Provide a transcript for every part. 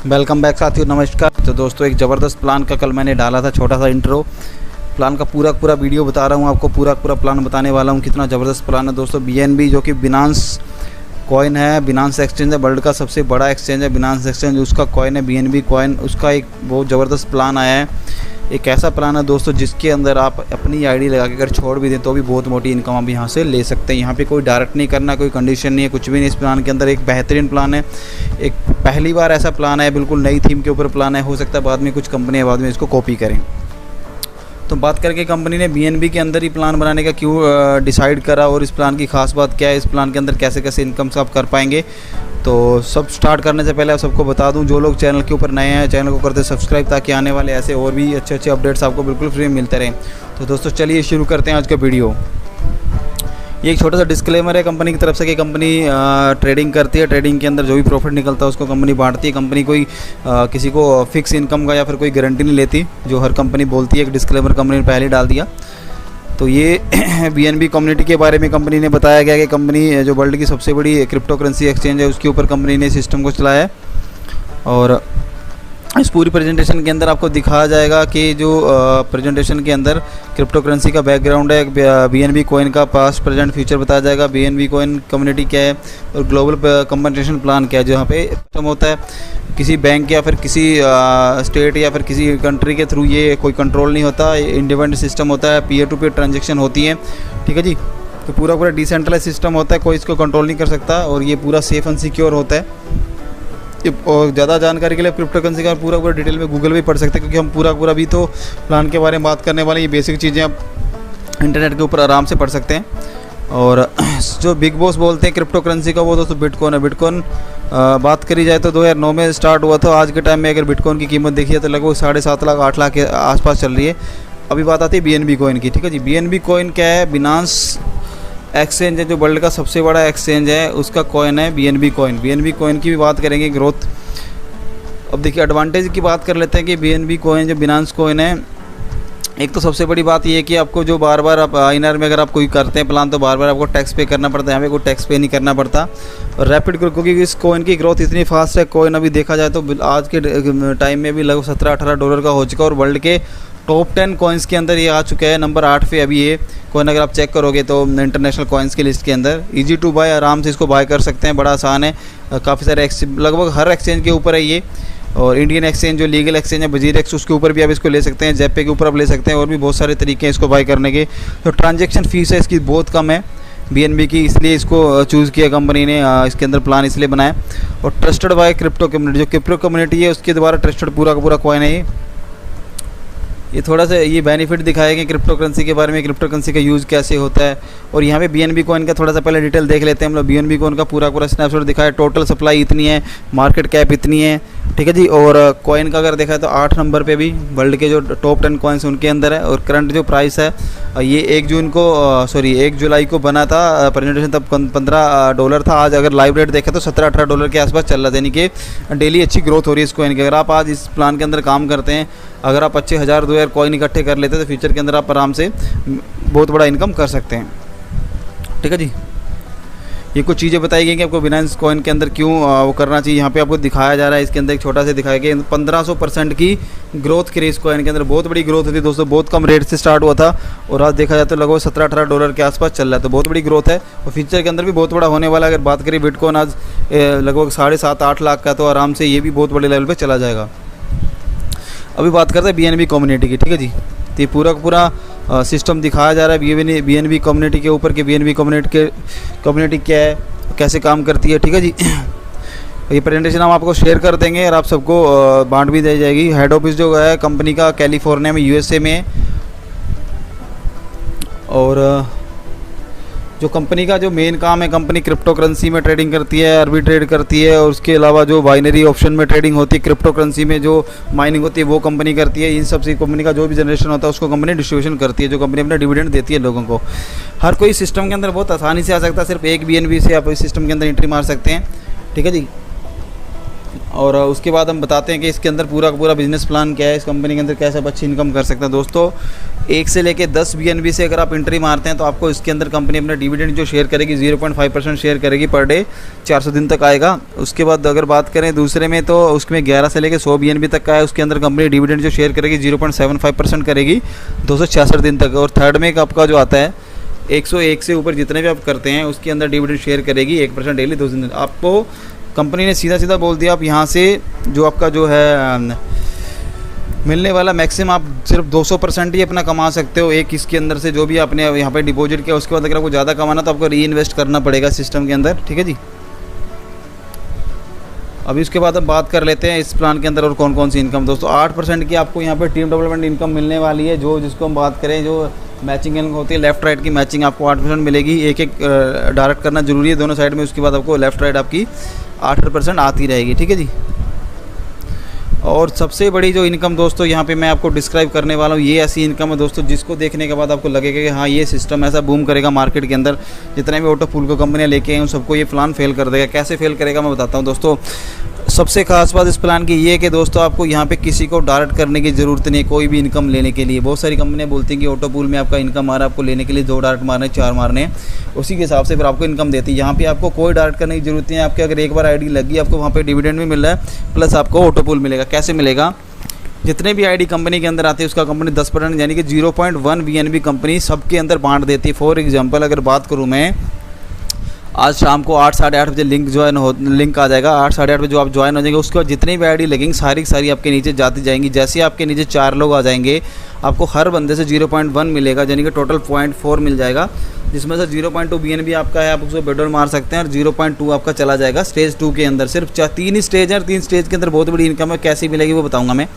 Welcome back साथियों, नमस्कार। तो दोस्तों, एक ज़बरदस्त प्लान का कल मैंने डाला था छोटा सा इंट्रो। प्लान का पूरा वीडियो बता रहा हूँ आपको, पूरा प्लान बताने वाला हूँ। कितना ज़बरदस्त प्लान है दोस्तों। BNB जो कि बिनांस कॉइन है, बिनांस एक्सचेंज है, वर्ल्ड का सबसे बड़ा एक्सचेंज है बिनांस एक्सचेंज, उसका कॉइन है BNB कॉइन। उसका एक बहुत ज़बरदस्त प्लान आया है। एक ऐसा प्लान है दोस्तों जिसके अंदर आप अपनी आईडी लगा के अगर छोड़ भी दें तो भी बहुत मोटी इनकम आप यहाँ से ले सकते हैं। यहाँ पे कोई डायरेक्ट नहीं करना, कोई कंडीशन नहीं है, कुछ भी नहीं। इस प्लान के अंदर एक बेहतरीन प्लान है, एक पहली बार ऐसा प्लान है, बिल्कुल नई थीम के ऊपर प्लान है। हो सकता है बाद में कुछ कंपनियाँ बाद में इसको कॉपी करें। तो बात करके कंपनी ने BNB के अंदर ही प्लान बनाने का क्यों डिसाइड करा और इस प्लान की खास बात क्या है, इस प्लान के अंदर कैसे कैसे इनकम आप कर पाएंगे। तो सब स्टार्ट करने से पहले आप सबको बता दूं, जो लोग चैनल के ऊपर नए हैं चैनल को करते सब्सक्राइब, ताकि आने वाले ऐसे और भी अच्छे अपडेट्स आपको बिल्कुल फ्री में मिलते रहें। तो दोस्तों चलिए शुरू करते हैं आज का वीडियो। ये एक छोटा सा डिस्क्लेमर है कंपनी की तरफ से कि कंपनी ट्रेडिंग करती है। ट्रेडिंग के अंदर जो भी प्रॉफिट निकलता है उसको कंपनी बांटती है। कंपनी कोई किसी को फिक्स इनकम का या फिर कोई गारंटी नहीं लेती, जो हर कंपनी बोलती है। एक डिस्क्लेमर कंपनी ने पहले डाल दिया। तो ये BNB कम्युनिटी के बारे में कंपनी ने बताया गया कि कंपनी जो वर्ल्ड की सबसे बड़ी क्रिप्टो करेंसी एक्सचेंज है उसके ऊपर कंपनी ने सिस्टम को चलाया है। और इस पूरी प्रेजेंटेशन के अंदर आपको दिखाया जाएगा कि जो प्रेजेंटेशन के अंदर क्रिप्टो करेंसी का बैकग्राउंड है, BNB कॉइन का पास्ट प्रेजेंट फ्यूचर बताया जाएगा, BNB कॉइन कम्युनिटी क्या है और ग्लोबल कंपनसेशन प्लान क्या है। जहाँ पे सिस्टम होता है किसी बैंक या फिर किसी स्टेट या फिर किसी कंट्री के थ्रू, ये कोई कंट्रोल नहीं होता, इंडिपेंडेंट सिस्टम होता है, पीयर टू पीयर ट्रांजेक्शन होती है। ठीक है जी। तो पूरा डिसेंट्रलाइज सिस्टम होता है, कोई इसको कंट्रोल नहीं कर सकता और ये पूरा सेफ एंड सिक्योर होता है। और ज़्यादा जानकारी के लिए क्रिप्टो करेंसी का पूरा डिटेल में गूगल भी पढ़ सकते हैं, क्योंकि हम पूरा भी तो प्लान के बारे में बात करने वाले। ये बेसिक चीज़ें आप इंटरनेट के ऊपर आराम से पढ़ सकते हैं। और जो बिग बॉस बोलते हैं क्रिप्टो करेंसी का, वो दोस्तों बिटकॉइन है। बिटकॉइन बात करी जाए तो 2009 में स्टार्ट हुआ था। आज के टाइम में अगर बिटकॉइन की कीमत देखी है तो लगभग 7.5 लाख 8 लाख के आसपास चल रही है। अभी बात आती है BNB कॉइन की। ठीक है जी। BNB कॉइन क्या है? बिनांस एक्सचेंज है, जो वर्ल्ड का सबसे बड़ा एक्सचेंज है, उसका कॉइन है BNB कॉइन। BNB कॉइन की भी बात करेंगे, ग्रोथ। अब देखिए एडवांटेज की बात कर लेते हैं कि BNB कॉइन जो बिनांस कॉइन है, एक तो सबसे बड़ी बात ये है कि आपको जो बार आप INR में अगर आप कोई करते हैं प्लान तो बार आपको टैक्स पे करना पड़ता है। यहाँ पे कोई टैक्स पे नहीं करना पड़ता। और रैपिड ग्रोथ, क्योंकि इस कॉइन की ग्रोथ इतनी फास्ट है। कॉइन अभी देखा जाए तो आज के टाइम में भी लगभग $17-18 का हो चुका है और वर्ल्ड के टॉप 10 कॉइन्स के अंदर ये आ चुका है। नंबर 8 पे अभी ये कॉइन अगर आप चेक करोगे तो इंटरनेशनल कॉइन्स की लिस्ट के अंदर। ईजी टू बाय, आराम से इसको बाय कर सकते हैं, बड़ा आसान है। काफ़ी सारे लगभग हर एक्सचेंज के ऊपर है ये। और इंडियन एक्सचेंज जो लीगल एक्सचेंज है वजीरेक्स, उसके ऊपर भी आप इसको ले सकते हैं। जेपे के ऊपर आप ले सकते हैं। और भी बहुत सारे तरीके हैं इसको बाय करने के। तो ट्रांजेक्शन फ़ीस है इसकी बहुत कम है BNB की, इसलिए इसको चूज़ किया कंपनी ने। इसके अंदर प्लान इसलिए बनाया। और ट्रस्टेड बाय क्रिप्टो कम्युनिटी, जो क्रिप्टो कम्युनिटी है उसके द्वारा ट्रस्टेड पूरा का पूरा कॉइन है ये थोड़ा सा ये बेनिफिट दिखाएगा क्रिप्टो करेंसी के बारे में, क्रिप्टो करेंसी का यूज़ कैसे होता है। और यहाँ पे BNB कॉइन का थोड़ा सा पहले डिटेल देख लेते हैं हम लोग। BNB कॉइन का पूरा स्नैपशॉट दिखाया। टोटल सप्लाई इतनी है, मार्केट कैप इतनी है। ठीक है जी। और कॉइन का अगर देखा तो 8 नंबर पे भी वर्ल्ड के जो टॉप 10 कॉइन्स उनके अंदर है। और करंट जो प्राइस है ये 1 जुलाई को बना था प्रेजेंटेशन, तब $15 था। आज अगर लाइव रेट देखा तो $17-18 के आसपास चल रहा था, यानी कि डेली अच्छी ग्रोथ हो रही है इस कॉइन की। अगर आप आज इस प्लान के अंदर काम करते हैं, अगर आप अच्छे 1000-2000 कॉइन इकट्ठे कर लेते हैं तो फ्यूचर के अंदर आप आराम से बहुत बड़ा इनकम कर सकते हैं। ठीक है जी। ये कुछ चीज़ें बताई गई कि आपको बिनांस कॉइन के अंदर क्यों वो करना चाहिए। यहाँ पे आपको दिखाया जा रहा है, इसके अंदर एक छोटा सा दिखाया गया 1500% की ग्रोथ की इस कॉइन के अंदर। बहुत बड़ी ग्रोथ होती है दोस्तों, बहुत कम रेट से स्टार्ट हुआ था और आज देखा जाए तो लगभग $17-18 के आसपास चल रहा है। तो बहुत बड़ी ग्रोथ है और फ्यूचर के अंदर भी बहुत बड़ा होने वाला है। अगर बात करें बिटकॉइन आज लगभग 7.5-8 लाख का, तो आराम से ये भी बहुत बड़े लेवल पर चला जाएगा। अभी बात करते हैं BNB कम्युनिटी की। ठीक है जी। तो ये पूरा सिस्टम दिखाया जा रहा है BNB कम्युनिटी के ऊपर कि BNB कम्युनिटी क्या है, कैसे काम करती है। ठीक है जी। ये प्रेजेंटेशन हम आपको शेयर कर देंगे और आप सबको बांट भी दी जाएगी। हेड ऑफिस जो है कंपनी का कैलिफोर्निया में USA में है। और जो कंपनी का जो मेन काम है, कंपनी क्रिप्टो करेंसी में ट्रेडिंग करती है, अरबी ट्रेड करती है। और उसके अलावा जो बाइनरी ऑप्शन में ट्रेडिंग होती है, क्रिप्टो करेंसी में जो माइनिंग होती है वो कंपनी करती है। इन सब से कंपनी का जो भी जनरेशन होता है उसको कंपनी डिस्ट्रीब्यूशन करती है, जो कंपनी अपना डिविडेंड देती है लोगों को। हर कोई सिस्टम के अंदर बहुत आसानी से आ सकता है। सिर्फ एक BNB से आप इस सिस्टम के अंदर एंट्री मार सकते हैं। ठीक है जी। और उसके बाद हम बताते हैं कि इसके अंदर पूरा का पूरा बिजनेस प्लान क्या है, इस कंपनी के अंदर कैसे आप अच्छी इनकम कर सकते हैं। दोस्तों 1 से लेके 10 BNB से अगर आप एंट्री मारते हैं तो आपको इसके अंदर कंपनी अपना डिविडेंड जो शेयर करेगी 0.5% शेयर करेगी पर डे, 400 दिन तक आएगा। उसके बाद अगर बात करें दूसरे में तो उसमें 11 से लेकर 100 BNB तक का है, उसके अंदर कंपनी डिविडेंड जो शेयर करेगी 0.75% करेगी 266 दिन तक। और थर्ड में आपका जो आता है 101 से ऊपर जितने भी आप करते हैं उसके अंदर डिविडेंड शेयर करेगी 1% डेली 2 दिन। आपको कंपनी ने सीधा सीधा बोल दिया आप यहाँ से जो आपका जो है मिलने वाला मैक्सिमम आप सिर्फ 200% ही अपना कमा सकते हो एक इसके अंदर से, जो भी आपने यहाँ पे डिपॉजिट किया। उसके बाद अगर आपको ज़्यादा कमाना तो आपको री इन्वेस्ट करना पड़ेगा सिस्टम के अंदर, ठीक है जी। अभी उसके बाद अब बात कर लेते हैं इस प्लान के अंदर और कौन कौन सी इनकम। दोस्तों 8% की आपको यहाँ पे टीम डेवलपमेंट इनकम मिलने वाली है, जो जिसको हम बात करें जो मैचिंग इनकम होती है, लेफ्ट राइट की मैचिंग आपको 8% मिलेगी। एक डायरेक्ट करना जरूरी है दोनों साइड में, उसके बाद आपको लेफ्ट राइट आपकी 8% आती रहेगी, ठीक है जी। और सबसे बड़ी जो इनकम दोस्तों यहाँ पे मैं आपको डिस्क्राइब करने वाला हूँ, ये ऐसी इनकम है दोस्तों जिसको देखने के बाद आपको लगेगा कि हाँ ये सिस्टम ऐसा बूम करेगा मार्केट के अंदर। जितने भी ऑटो पूल को कंपनियाँ लेके आए उन सबको ये प्लान फेल कर देगा। कैसे फेल करेगा मैं बताता हूँ दोस्तों। सबसे खास बात इस प्लान की ये है कि दोस्तों आपको यहाँ पे किसी को डायरेक्ट करने की ज़रूरत नहीं है कोई भी इनकम लेने के लिए। बहुत सारी कंपनियाँ बोलती हैं कि ऑटो पूल में आपका इनकम आ रहा है, आपको लेने के लिए 2 डायरेक्ट मारने 4 मारने, उसी के हिसाब से फिर आपको इनकम देती है। यहाँ पे आपको कोई डायरेक्ट करने की जरूरत नहीं है। आपके अगर एक बार आईडी लगी आपको वहाँ पे डिविडेंड भी मिल रहा है प्लस आपको ऑटो पूल मिलेगा। कैसे मिलेगा, जितने भी आईडी कंपनी के अंदर आती है उसका कंपनी 10% यानी कि 0.1 BNB कंपनी सबके अंदर बांट देती है। फॉर एग्जांपल अगर बात करूँ मैं, आज शाम को 8 साढ़े 8 बजे लिंक आ जाएगा। 8 साढ़े 8 बजे जो आप ज्वाइन हो जाएंगे उसके बाद जितनी भी आईडी लगेंगी सारी सारी आपके नीचे जाती जाएंगी। जैसे आपके नीचे 4 लोग आ जाएंगे आपको हर बंदे से 0.1 मिलेगा, यानी कि टोटल 0.4 मिल जाएगा, जिसमें से 0.2 BNB आपका है, आप उसको बेडोल मार सकते हैं। और 0.2 आपका चला जाएगा स्टेज 2 के अंदर। सिर्फ 3 ही स्टेज है और 3 स्टेज के अंदर बहुत बड़ी इनकम है, कैसी मिलेगी वो बताऊँगा मैं।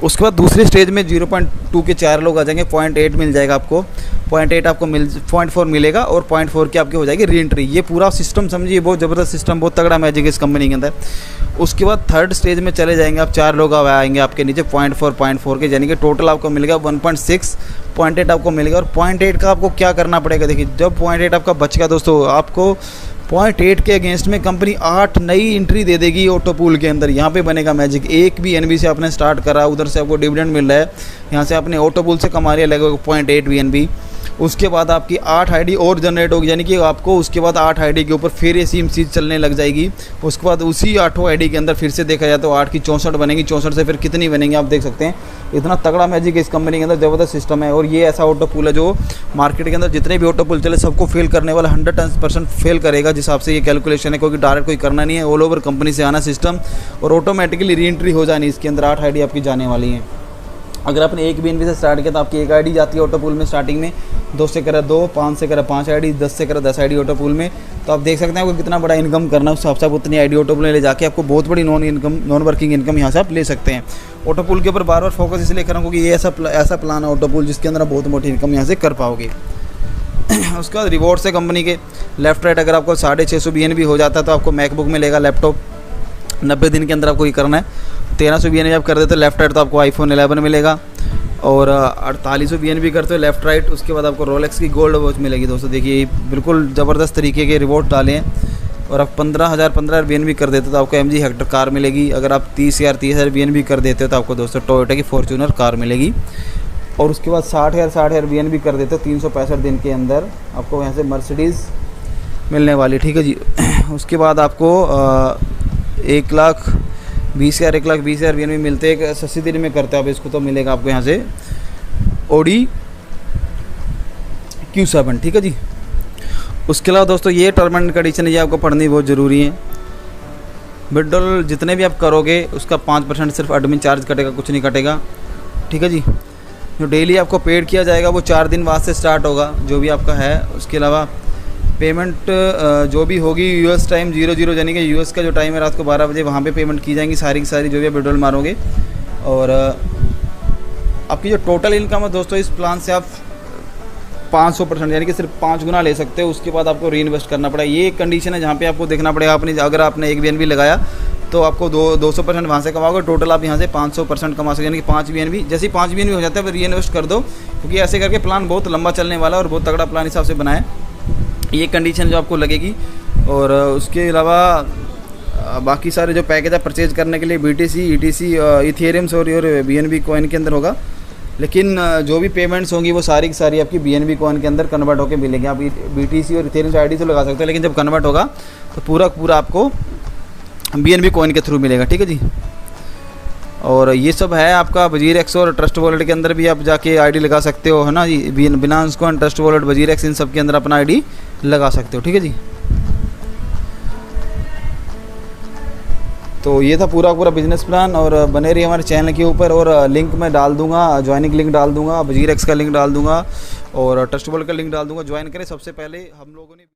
उसके बाद दूसरे स्टेज में 0.2 के 4 लोग आ जाएंगे, 0.8 मिल जाएगा आपको, 0.8 आपको 0.4 मिलेगा और 0.4 की आपकी हो जाएगी री एंट्री। ये पूरा सिस्टम समझिए बहुत ज़बरदस्त सिस्टम, बहुत तगड़ा मैजिक है इस कंपनी के अंदर। उसके बाद थर्ड स्टेज में चले जाएंगे आप, 4 लोग आएंगे आपके नीचे 0.4 के, यानी कि टोटल आपको मिलेगा 1.6, 0.8 आपको मिलेगा। और 0.8 का आपको क्या करना पड़ेगा, देखिए जब 0.8 आपका बचेगा दोस्तों आपको 0.8 के अगेंस्ट में कंपनी 8 नई एंट्री दे देगी ऑटो पूल के अंदर। यहाँ पे बनेगा मैजिक। एक भी BNB से आपने स्टार्ट करा, उधर से आपको डिविडेंड मिल रहा है, यहाँ से आपने ऑटो पूल से कमा लिया लगभग 0.8 BNB। उसके बाद आपकी 8 आईडी और जनरेट होगी, यानी कि आपको उसके बाद 8 आईडी के ऊपर फिर ये सेम चीज़ चलने लग जाएगी। उसके बाद उसी 8 आईडी के अंदर फिर से देखा जाए तो 8 की 64 बनेगी, 64 से फिर कितनी बनेंगी आप देख सकते हैं। इतना तगड़ा मैजिक इस कंपनी के अंदर, ज़बरदस्त सिस्टम है। और ये ऐसा ऑटो पूल है जो मार्केट के अंदर जितने भी ऑटो पूल चले सबको फेल करने वाला 100% फेल करेगा, जिस हिसाब से ये कैलकुलेशन है। क्योंकि डायरेक्ट कोई करना नहीं है, ऑल ओवर कंपनी से आना सिस्टम और ऑटोमेटिकली री एंट्री हो जानी। इसके अंदर 8 आईडी आपकी जाने वाली हैं। अगर आपने एक BNB से स्टार्ट किया तो आपकी 1 आईडी जाती है ऑटो पूल में स्टार्टिंग में, 2 से करा 2, 5 से करा 5 आईडी, 10 से करा 10 आईडी ऑटो पूल में। तो आप देख सकते हैं आपको कितना बड़ा इनकम करना है, उस हिसाब से आप उतनी आईडी ऑटो पूल में ले जाके आपको बहुत बड़ी नॉन वर्किंग इनकम यहाँ से आप ले सकते हैं। ऑटो पूल के ऊपर बार बार फोकस इसलिए कर रहा हूँ क्योंकि ये ऐसा प्लान है ऑटो पूल जिसके अंदर आप बहुत मोटी इनकम यहाँ से कर पाओगे। उसके बाद रिवॉर्ड्स है कंपनी के लेफ्ट राइट। अगर आपको 650 BNB हो जाता है तो आपको मैकबुक मिलेगा, लैपटॉप 90 दिन के अंदर आपको ये करना है। 1300 BNB आप कर देते हो लेफ्ट राइट तो आपको iPhone 11 मिलेगा। और 4800 BNB करते हो लेफ्ट राइट, उसके बाद आपको रोलेक्स की गोल्ड वॉच मिलेगी। दोस्तों देखिए बिल्कुल ज़बरदस्त तरीके के रिवॉर्ड डाले हैं। और आप 15,000 BNB कर देते हो तो आपको MG हेक्टर कार मिलेगी। अगर आप 30,000 BNB कर देते हो तो आपको दोस्तों टोयोटा की फॉर्च्यूनर कार मिलेगी। और उसके बाद 60,000 BNB कर देते हो 365 दिन के अंदर आपको यहाँ से मर्सिडीज़ मिलने वाली, ठीक है जी। उसके बाद आपको 1,20,000 BNB मिलते हैं 80 दिन में करते हैं आप इसको, तो मिलेगा आपको यहाँ से Audi Q7, ठीक है जी। उसके अलावा दोस्तों ये टर्म एंड कंडीशन ये आपको पढ़नी बहुत ज़रूरी है। विड्रॉल जितने भी आप करोगे उसका 5% सिर्फ एडमिन चार्ज कटेगा, कुछ नहीं कटेगा, ठीक है जी। जो डेली आपको पेड किया जाएगा वो 4 दिन बाद से स्टार्ट होगा जो भी आपका है। उसके अलावा पेमेंट जो भी होगी US टाइम 00 यानी कि US का जो टाइम है रात को 12 बजे, वहाँ पे पेमेंट की जाएंगी सारी की सारी जो भी आप विड्रॉल मारोगे। और आपकी जो टोटल इनकम है दोस्तों इस प्लान से आप 500% यानी कि सिर्फ 5 गुना ले सकते हो। उसके बाद आपको री इन्वेस्ट करना पड़ेगा। ये एक कंडीशन है जहाँ पे आपको देखना पड़ेगा। आपने अगर आपने 1 BNB लगाया तो आपको 200% वहाँ से कमाओगे, टोटल आप यहाँ से 500% कमा सकते, यानी कि 5 BNB। जैसे ही 5 BNB हो जाता है फिर री इन्वेस्ट कर दो, क्योंकि ऐसे करके प्लान बहुत लंबा चलने वाला है और बहुत तगड़ा प्लान हिसाब से बनाए। ये कंडीशन जो आपको लगेगी। और उसके अलावा बाकी सारे जो पैकेज है परचेज करने के लिए BTC, ETC, इथेरियम्स और BNB कॉइन के अंदर होगा। लेकिन जो भी पेमेंट्स होंगी वो सारी की सारी आपकी BNB कॉइन के अंदर कन्वर्ट होकर मिलेंगे। आप BTC और इथेरियम ID तो लगा सकते हैं, लेकिन जब कन्वर्ट होगा तो पूरा आपको BNB कॉइन के थ्रू मिलेगा। ठीक है जी। और ये सब है आपका WGIREX और ट्रस्ट वॉलेट के अंदर भी आप जाके ID लगा सकते हो, है ना जी। Binance coin, trust wallet, WGIREX, इन सब के अंदर अपना ID लगा सकते हो। ठीक है जी। तो ये था पूरा बिज़नेस प्लान। और बने रहिए हमारे चैनल के ऊपर। और लिंक मैं डाल दूंगा, ज्वाइनिंग लिंक डाल दूंगा, WGIREX का लिंक डाल दूंगा और ट्रस्ट वॉलेट का लिंक डाल दूंगा। ज्वाइन करें। सबसे पहले हम लोगों ने